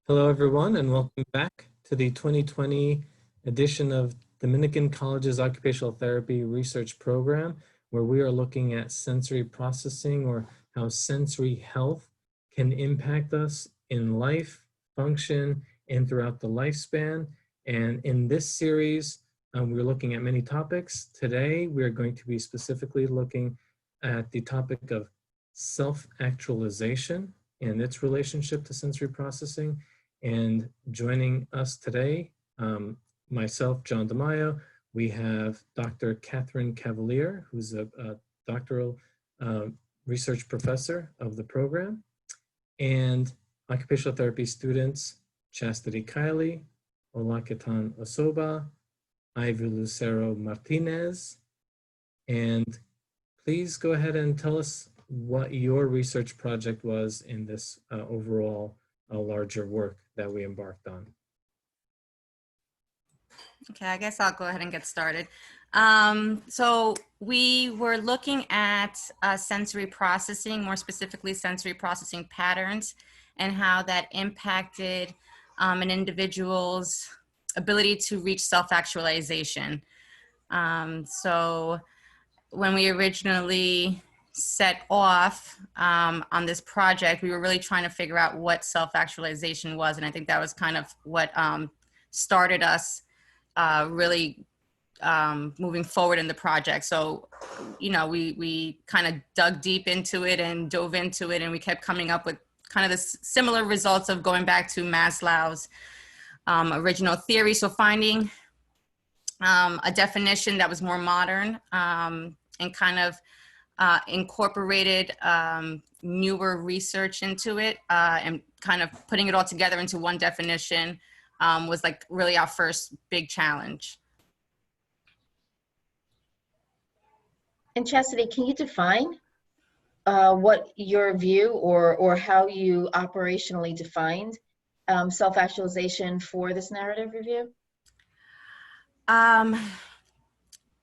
Hello, everyone, and welcome back to the 2020 edition of Dominican College's Occupational Therapy Research Program, where we are looking at sensory processing or how sensory health can impact us in life, function, and throughout the lifespan. And in this series, we're looking at many topics. Today, we are going to be specifically looking at the topic of self-actualization and its relationship to sensory processing. And joining us today, myself, John Damiao, we have Dr. Catherine Cavaliere, who's a doctoral research professor of the program, and occupational therapy students, Chastity Kiley, Olakitan Osoba, Ivy Lucero Martinez, and please go ahead and tell us what your research project was in this overall larger work that we embarked on. Okay, I guess I'll go ahead and get started. So we were looking at sensory processing, more specifically sensory processing patterns, and how that impacted an individual's ability to reach self-actualization. So when we originally set off on this project, we were really trying to figure out what self-actualization was. And I think that was kind of what started us really moving forward in the project. So, you know, we kind of dug deep into it and dove into it, and we kept coming up with kind of the similar results of going back to Maslow's original theory. So finding a definition that was more modern and kind of incorporated newer research into it and kind of putting it all together into one definition was like really our first big challenge. And Chastity, can you define what your view or how you operationally defined self-actualization for this narrative review?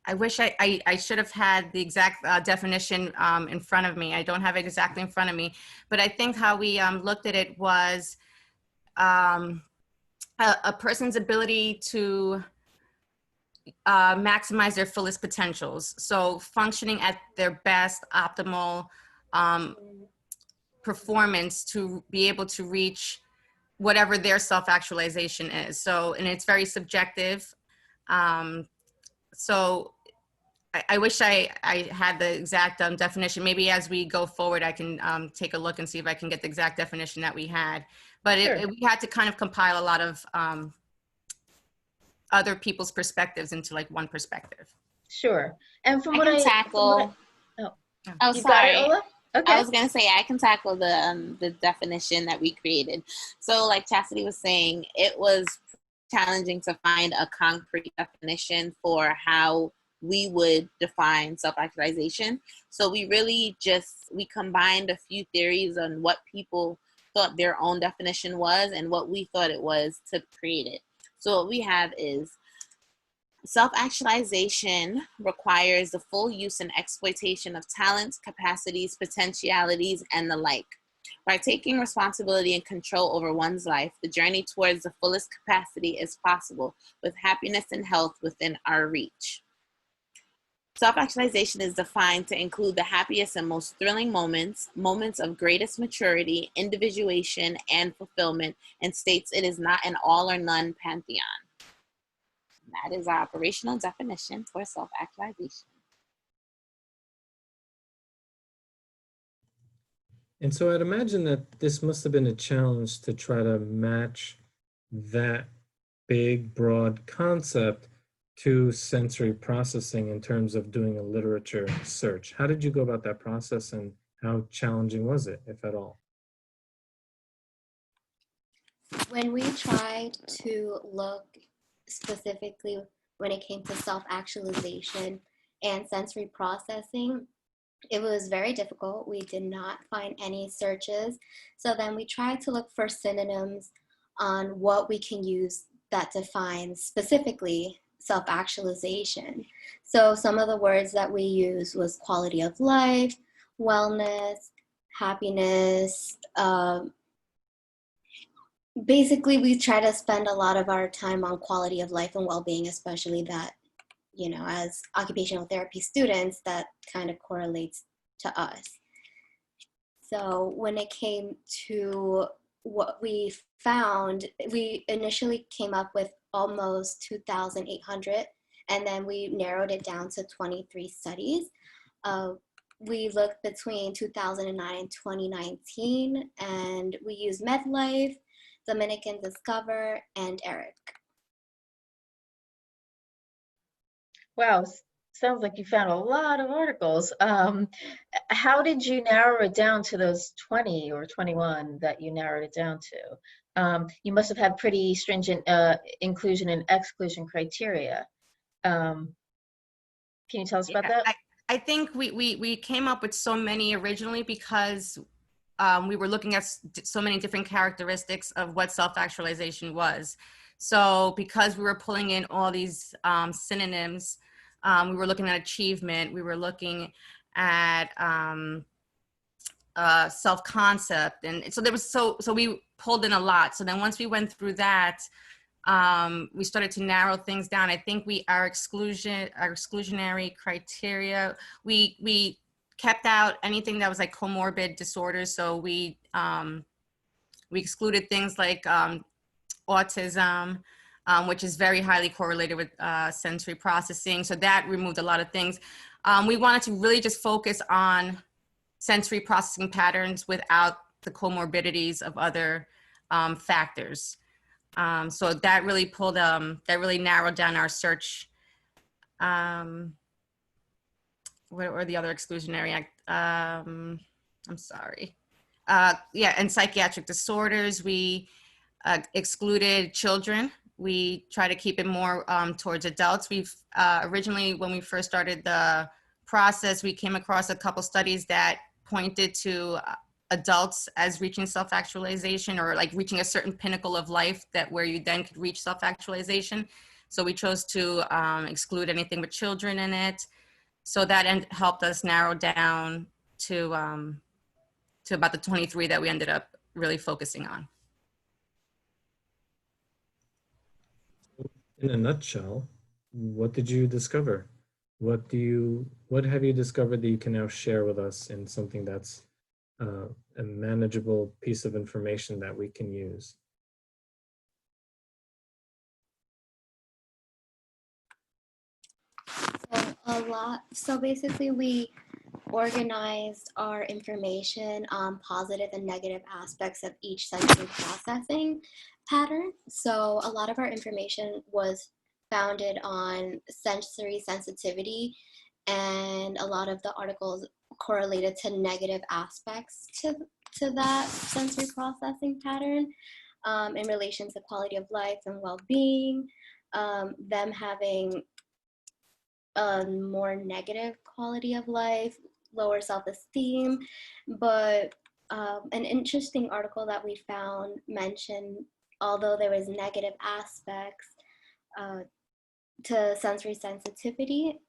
I wish I should have had the exact definition in front of me. I don't have it exactly in front of me, but I think how we looked at it was a person's ability to maximize their fullest potentials. So functioning at their best optimal performance to be able to reach whatever their self-actualization is. So, and it's very subjective. So I wish I had the exact definition. Maybe as we go forward, I can take a look and see if I can get the exact definition that we had. But Sure. we had to kind of compile a lot of other people's perspectives into like one perspective. Sure. And from I what can I tackle. Oh, you sorry. got it, Ola? Okay. I was gonna say I can tackle the definition that we created. So, like Chastity was saying, it was challenging to find a concrete definition for how we would define self-actualization. So we really we combined a few theories on what people thought their own definition was and what we thought it was to create it. So what we have is self-actualization requires the full use and exploitation of talents, capacities, potentialities, and the like. By taking responsibility and control over one's life, the journey towards the fullest capacity is possible with happiness and health within our reach. Self-actualization is defined to include the happiest and most thrilling moments, moments of greatest maturity, individuation, and fulfillment, and states it is not an all or none pantheon. That is our operational definition for self-actualization. And so I'd imagine that this must have been a challenge to try to match that big, broad concept to sensory processing in terms of doing a literature search. How did you go about that process, and how challenging was it, if at all? When we tried to look specifically when it came to self-actualization and sensory processing, it was very difficult. We did not find any searches. So then we tried to look for synonyms on what we can use that defines specifically self-actualization. So some of the words that we used was quality of life, wellness, happiness, basically we try to spend a lot of our time on quality of life and well-being, especially that, you know, as occupational therapy students, that kind of correlates to us. So when it came to what we found, we initially came up with almost 2,800, and then we narrowed it down to 23 studies. We looked between 2009 and 2019, and we used MedLife, Dominican Discover, and ERIC. Wow, sounds like you found a lot of articles. How did you narrow it down to those 20 or 21 that you narrowed it down to? You must have had pretty stringent inclusion and exclusion criteria. Can you tell us about Yeah, that? I think we came up with so many originally because we were looking at so many different characteristics of what self-actualization was. So because we were pulling in all these synonyms, we were looking at achievement, we were looking at self-concept, and so there was so we pulled in a lot. So then once we went through that, we started to narrow things down. I think our exclusionary criteria, we kept out anything that was like comorbid disorders. So we excluded things like autism, which is very highly correlated with sensory processing. So that removed a lot of things. We wanted to really just focus on sensory processing patterns without the comorbidities of other factors. So that really that really narrowed down our search. What were the other exclusionary I'm sorry. Yeah, and psychiatric disorders, we excluded children. We try to keep it more towards adults. We've originally, when we first started the process, we came across a couple studies that pointed to adults as reaching self-actualization, or like reaching a certain pinnacle of life that where you then could reach self-actualization. So we chose to exclude anything with children in it. So that helped us narrow down to about the 23 that we ended up really focusing on. In a nutshell, what did you discover? What have you discovered that you can now share with us in something that's a manageable piece of information that we can use? So basically we organized our information on positive and negative aspects of each sensory processing pattern. So a lot of our information was founded on sensory sensitivity, and a lot of the articles correlated to negative aspects to that sensory processing pattern in relation to quality of life and well-being, them having a more negative quality of life, lower self-esteem. But an interesting article that we found mentioned, although there was negative aspects to sensory sensitivity,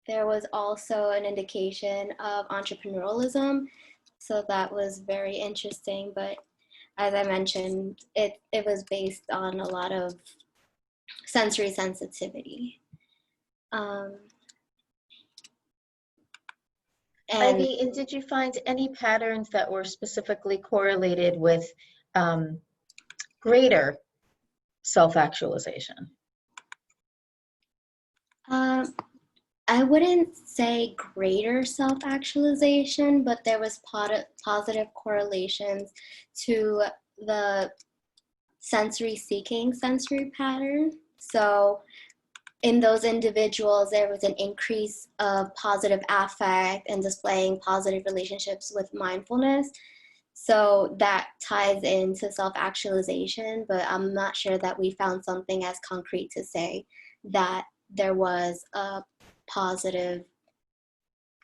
there was also an indication of entrepreneurialism. So that was very interesting. But as I mentioned, it was based on a lot of sensory sensitivity. Ivy, and did you find any patterns that were specifically correlated with greater self-actualization? I wouldn't say greater self-actualization, but there was positive correlations to the sensory seeking sensory pattern. So in those individuals, there was an increase of positive affect and displaying positive relationships with mindfulness. So that ties into self-actualization, but I'm not sure that we found something as concrete to say that there was a positive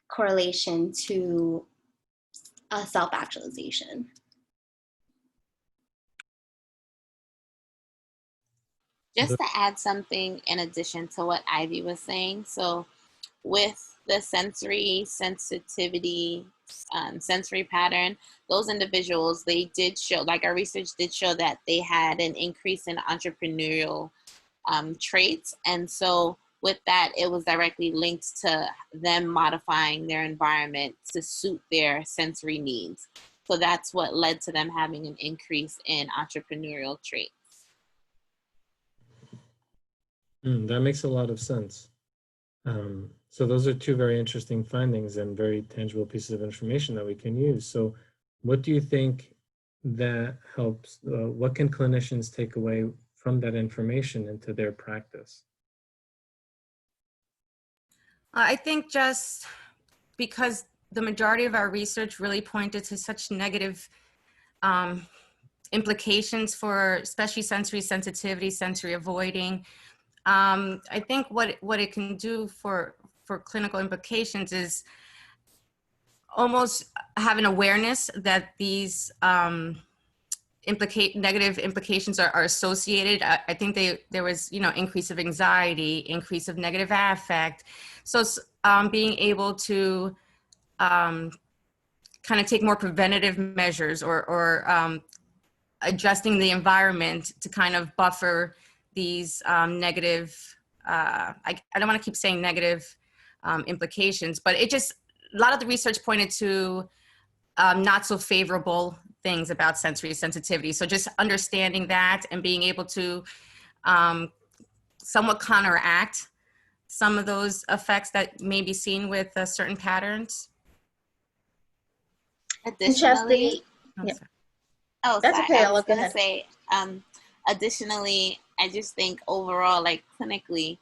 correlation to self-actualization. Just to add something in addition to what Ivy was saying. So with the sensory sensitivity, sensory pattern, those individuals, they did show, like our research did show that they had an increase in entrepreneurial traits. And so with that, it was directly linked to them modifying their environment to suit their sensory needs. So that's what led to them having an increase in entrepreneurial traits. That makes a lot of sense. So those are two very interesting findings and very tangible pieces of information that we can use. So what do you think that helps? What can clinicians take away from that information into their practice? I think just because the majority of our research really pointed to such negative implications for especially sensory sensitivity, sensory avoiding. I think what it can do for clinical implications is almost have an awareness that these negative implications are associated. I think there was, increase of anxiety, increase of negative affect. So being able to kind of take more preventative measures or adjusting the environment to kind of buffer these negative, I don't want to keep saying negative implications, but a lot of the research pointed to not so favorable things about sensory sensitivity. So just understanding that and being able to somewhat counteract some of those effects that may be seen with certain patterns. Additionally, Yeah. oh, That's sorry. okay, I was go gonna ahead. say, additionally, I just think overall, like clinically,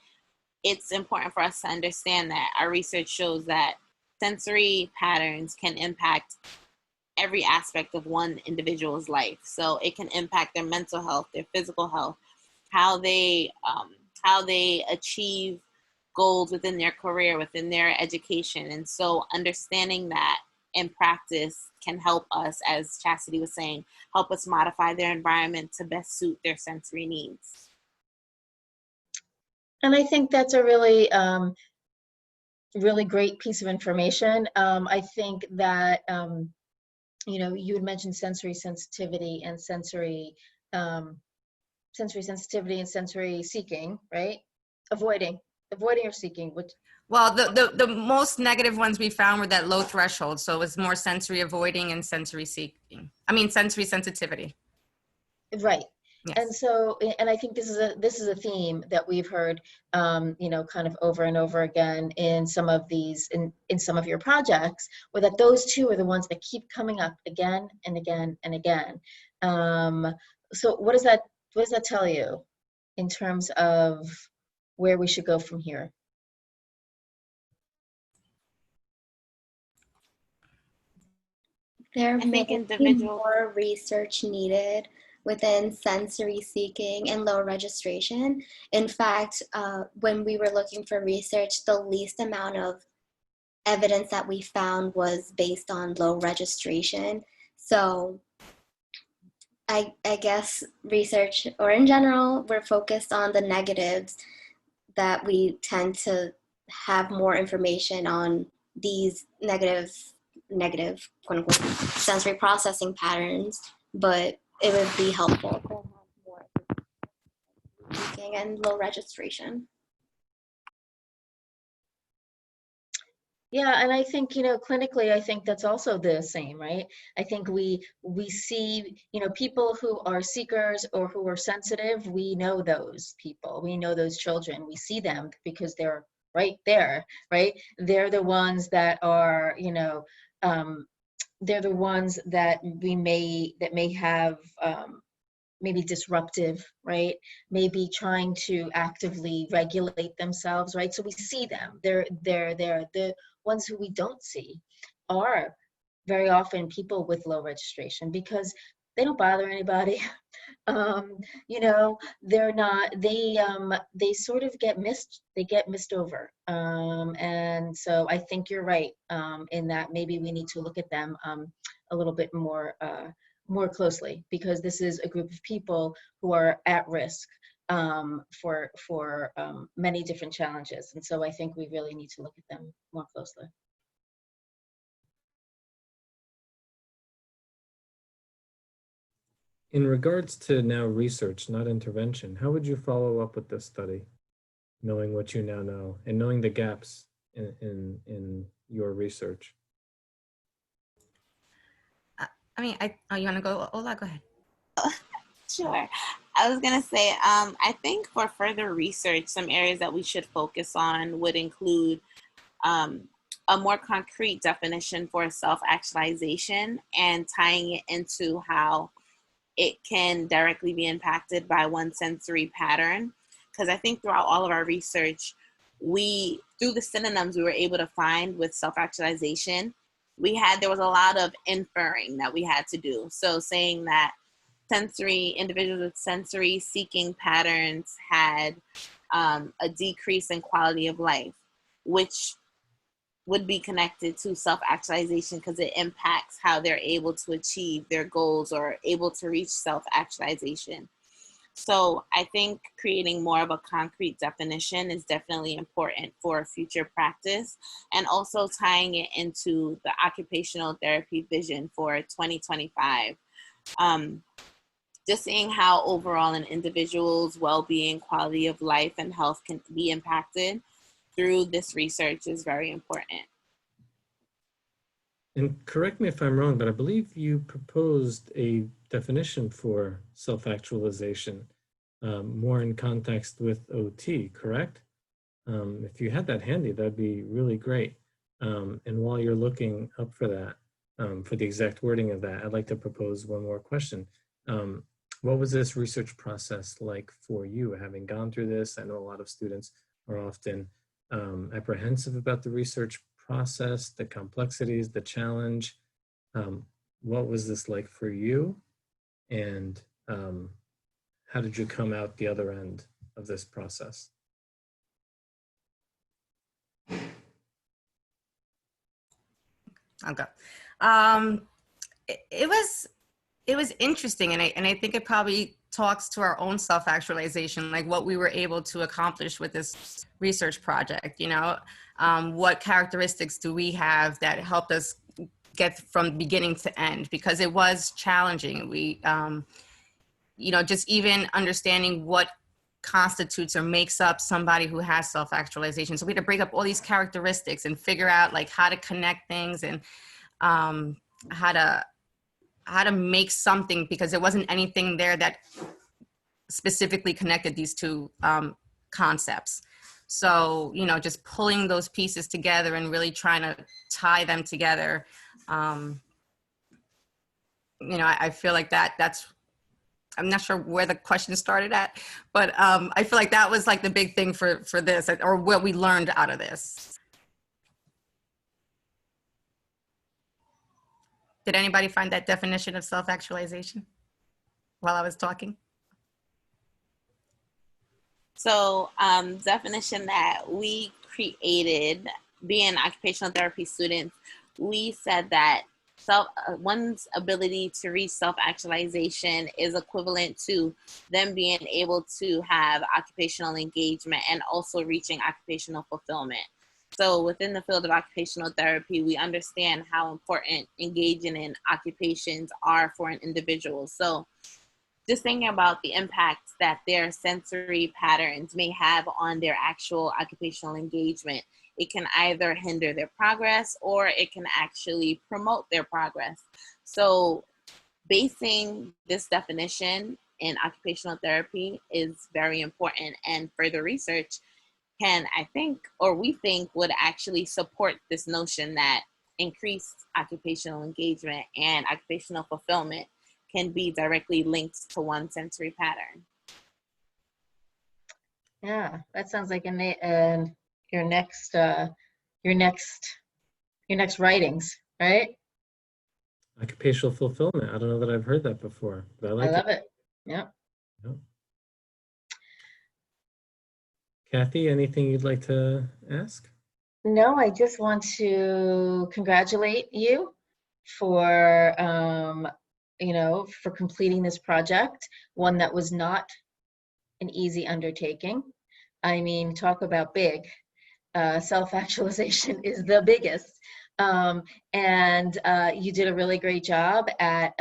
it's important for us to understand that our research shows that sensory patterns can impact every aspect of one individual's life. So it can impact their mental health, their physical health, how they achieve goals within their career, within their education. And so understanding that in practice can help us, as Chastity was saying, help us modify their environment to best suit their sensory needs. And I think that's a really, really great piece of information. I think that, you had mentioned sensory sensitivity and sensory sensitivity and sensory seeking, right? Avoiding or seeking, which. Well, the most negative ones we found were that low threshold. So it was more sensory avoiding and sensory seeking. I mean, sensory sensitivity. Right. Yes. And so, and I think this is a theme that we've heard, kind of over and over again in some of these, in some of your projects, where that those two are the ones that keep coming up again and again and again. So what does that tell you in terms of where we should go from here? There I think may be more research needed within sensory seeking and low registration. In fact, when we were looking for research, the least amount of evidence that we found was based on low registration. So I guess research, or in general, we're focused on the negatives, that we tend to have more information on these negative quote unquote sensory processing patterns, but it would be helpful to have more speaking and low registration. Yeah, and I think, clinically, I think that's also the same, right? I think we see, people who are seekers or who are sensitive, we know those people, we know those children, we see them because they're right there, right? They're the ones that are, they're the ones that may have maybe disruptive, right? Maybe trying to actively regulate themselves, right? So we see them. They're the ones who we don't see are very often people with low registration because they don't bother anybody. They're not, they sort of get missed over. And so I think you're right in that maybe we need to look at them a little bit more closely, because this is a group of people who are at risk for many different challenges. And so I think we really need to look at them more closely. In regards to now research, not intervention, how would you follow up with this study, knowing what you now know and knowing the gaps in your research? I mean, oh, you want to go? Ola, go ahead. Sure. I was going to say, I think for further research, some areas that we should focus on would include a more concrete definition for self-actualization and tying it into how it can directly be impacted by one sensory pattern. Because I think throughout all of our research, through the synonyms we were able to find with self-actualization, there was a lot of inferring that we had to do. So saying that individuals with sensory seeking patterns had a decrease in quality of life, which would be connected to self-actualization because it impacts how they're able to achieve their goals or able to reach self-actualization. So I think creating more of a concrete definition is definitely important for future practice, and also tying it into the occupational therapy vision for 2025. Just seeing how overall an individual's well-being, quality of life, and health can be impacted through this research is very important. And correct me if I'm wrong, but I believe you proposed a definition for self-actualization, more in context with OT, correct? If you had that handy, that'd be really great. And while you're looking up for that, for the exact wording of that, I'd like to propose one more question. What was this research process like for you, having gone through this? I know a lot of students are often apprehensive about the research process, the complexities, the challenge. What was this like for you? And how did you come out the other end of this process? I'll go. It was interesting, and I think it probably talks to our own self-actualization, like what we were able to accomplish with this research project. You know, what characteristics do we have that helped us get from beginning to end? Because it was challenging. We, you know, just even understanding what constitutes or makes up somebody who has self-actualization. So we had to break up all these characteristics and figure out like how to connect things and how to make something, because there wasn't anything there that specifically connected these two concepts. So, you know, just pulling those pieces together and really trying to tie them together. You know, I feel like that's, I'm not sure where the question started at, but I feel like that was like the big thing for this, or what we learned out of this. Did anybody find that definition of self-actualization while I was talking? So definition that we created, being occupational therapy students, we said that one's ability to reach self-actualization is equivalent to them being able to have occupational engagement and also reaching occupational fulfillment. So within the field of occupational therapy, we understand how important engaging in occupations are for an individual. So just thinking about the impact that their sensory patterns may have on their actual occupational engagement, it can either hinder their progress or it can actually promote their progress. So basing this definition in occupational therapy is very important, and further research can, I think, or we think, would actually support this notion that increased occupational engagement and occupational fulfillment can be directly linked to one sensory pattern. Yeah, that sounds like your next writings, right? Occupational fulfillment. I don't know that I've heard that before, but I like it. I love it. Yeah. Yep. Kathy, anything you'd like to ask? No, I just want to congratulate you for you know, for completing this project, one that was not an easy undertaking. I mean, talk about big. Self-actualization is the biggest. And you did a really great job at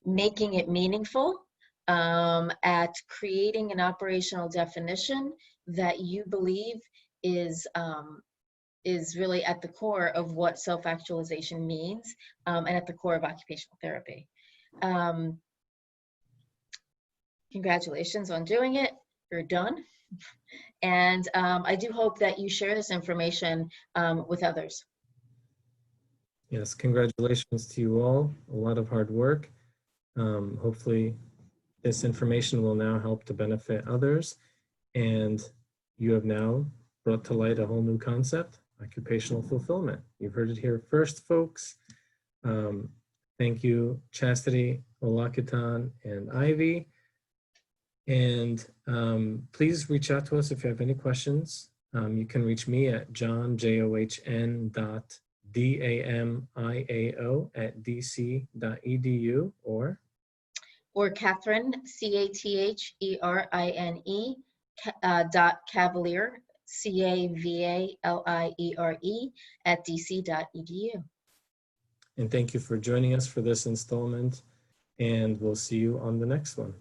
making it meaningful, at creating an operational definition that you believe is really at the core of what self-actualization means, and at the core of occupational therapy. Congratulations on doing it. You're done. And I do hope that you share this information with others. Yes, congratulations to you all. A lot of hard work. Hopefully this information will now help to benefit others. And you have now brought to light a whole new concept, occupational fulfillment. You've heard it here first, folks. Thank you, Chastity, Olakitan, and Ivy. And please reach out to us if you have any questions. You can reach me at john.damio@dc.edu Or Catherine, Catherine, .Cavaliere, Cavaliere @dc.edu. And thank you for joining us for this installment, and we'll see you on the next one.